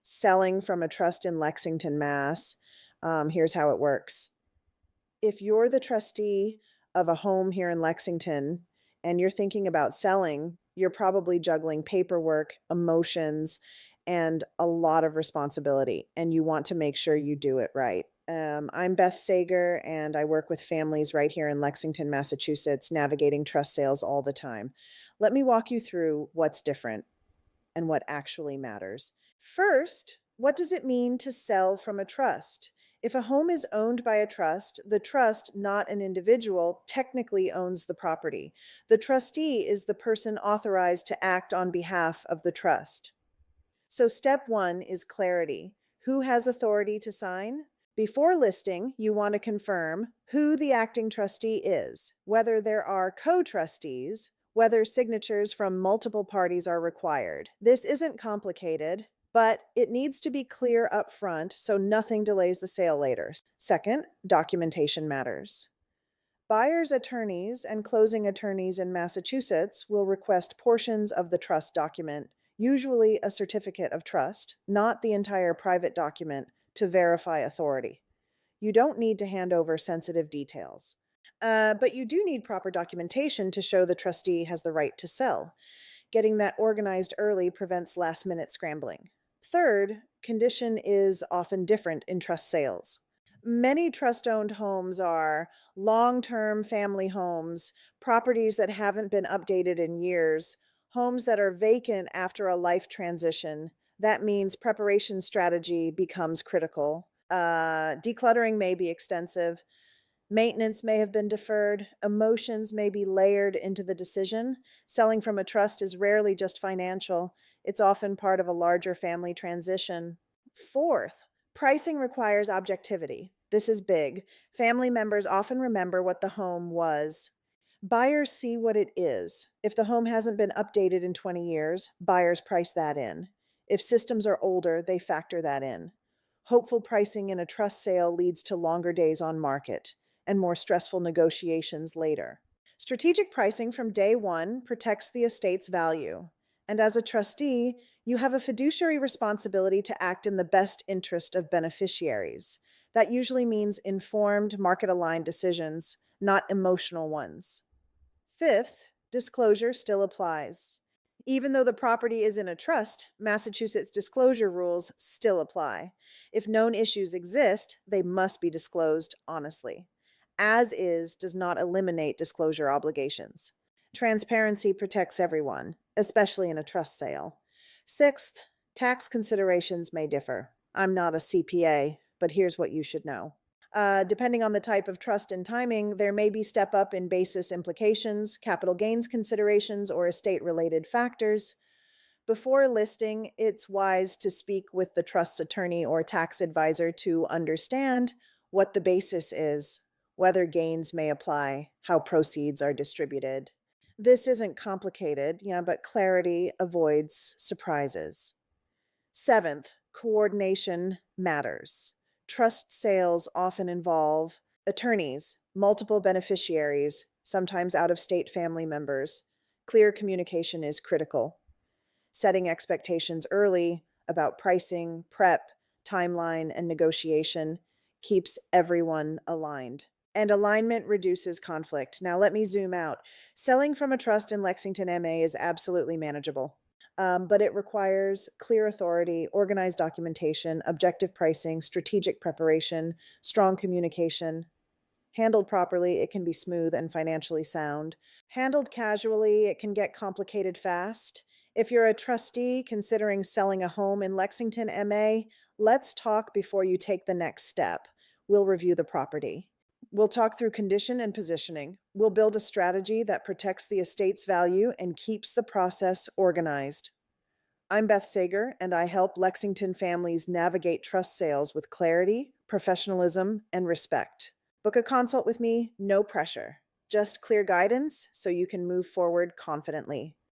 selling from a trust in Lexington, Mass. Here's how it works. If you're the trustee of a home here in Lexington and you're thinking about selling, you're probably juggling paperwork, emotions, and a lot of responsibility, and you want to make sure you do it right. I'm Beth Sager, and I work with families right here in Lexington, Massachusetts, navigating trust sales all the time. Let me walk you through what's different and what actually matters. First, what does it mean to sell from a trust? If a home is owned by a trust, the trust, not an individual, technically owns the property. The trustee is the person authorized to act on behalf of the trust. So, step one is clarity. Who has authority to sign? Before listing, you want to confirm who the acting trustee is, whether there are co trustees, whether signatures from multiple parties are required. This isn't complicated, but it needs to be clear up front so nothing delays the sale later. Second, documentation matters. Buyer's attorneys and closing attorneys in Massachusetts will request portions of the trust document, usually a certificate of trust, not the entire private document, to verify authority. You don't need to hand over sensitive details. But you do need proper documentation to show the trustee has the right to sell. Getting that organized early prevents last minute scrambling. Third, condition is often different in trust sales. Many trust owned homes are long term family homes, properties that haven't been updated in years, homes that are vacant after a life transition. That means preparation strategy becomes critical. Decluttering may be extensive. Maintenance may have been deferred. Emotions may be layered into the decision. Selling from a trust is rarely just financial, it's often part of a larger family transition. Fourth, pricing requires objectivity. This is big. Family members often remember what the home was. Buyers see what it is. If the home hasn't been updated in 20 years, buyers price that in. If systems are older, they factor that in. Hopeful pricing in a trust sale leads to longer days on market and more stressful negotiations later. Strategic pricing from day one protects the estate's value. And as a trustee, you have a fiduciary responsibility to act in the best interest of beneficiaries. That usually means informed, market aligned decisions, not emotional ones. Fifth, disclosure still applies. Even though the property is in a trust, Massachusetts disclosure rules still apply. If known issues exist, they must be disclosed honestly. As is does not eliminate disclosure obligations. Transparency protects everyone, especially in a trust sale. Sixth, tax considerations may differ. I'm not a CPA, but here's what you should know. Depending on the type of trust and timing, there may be step up in basis implications, capital gains considerations, or estate related factors. Before listing, it's wise to speak with the trust's attorney or tax advisor to understand what the basis is, whether gains may apply, how proceeds are distributed. This isn't complicated, but clarity avoids surprises. Seventh, coordination matters. Trust sales often involve attorneys, multiple beneficiaries, sometimes out of state family members. Clear communication is critical. Setting expectations early about pricing, prep, timeline, and negotiation keeps everyone aligned. And alignment reduces conflict. Now, let me zoom out. Selling from a trust in Lexington MA is absolutely manageable. But it requires clear authority, organized documentation, objective pricing, strategic preparation, strong communication. Handled properly, it can be smooth and financially sound. Handled casually, it can get complicated fast. If you're a trustee considering selling a home in Lexington MA, let's talk before you take the next step. We'll review the property. We'll talk through condition and positioning. We'll build a strategy that protects the estate's value and keeps the process organized. I'm Beth Sager, and I help Lexington families navigate trust sales with clarity, professionalism, and respect. Book a consult with me, no pressure. Just clear guidance so you can move forward confidently.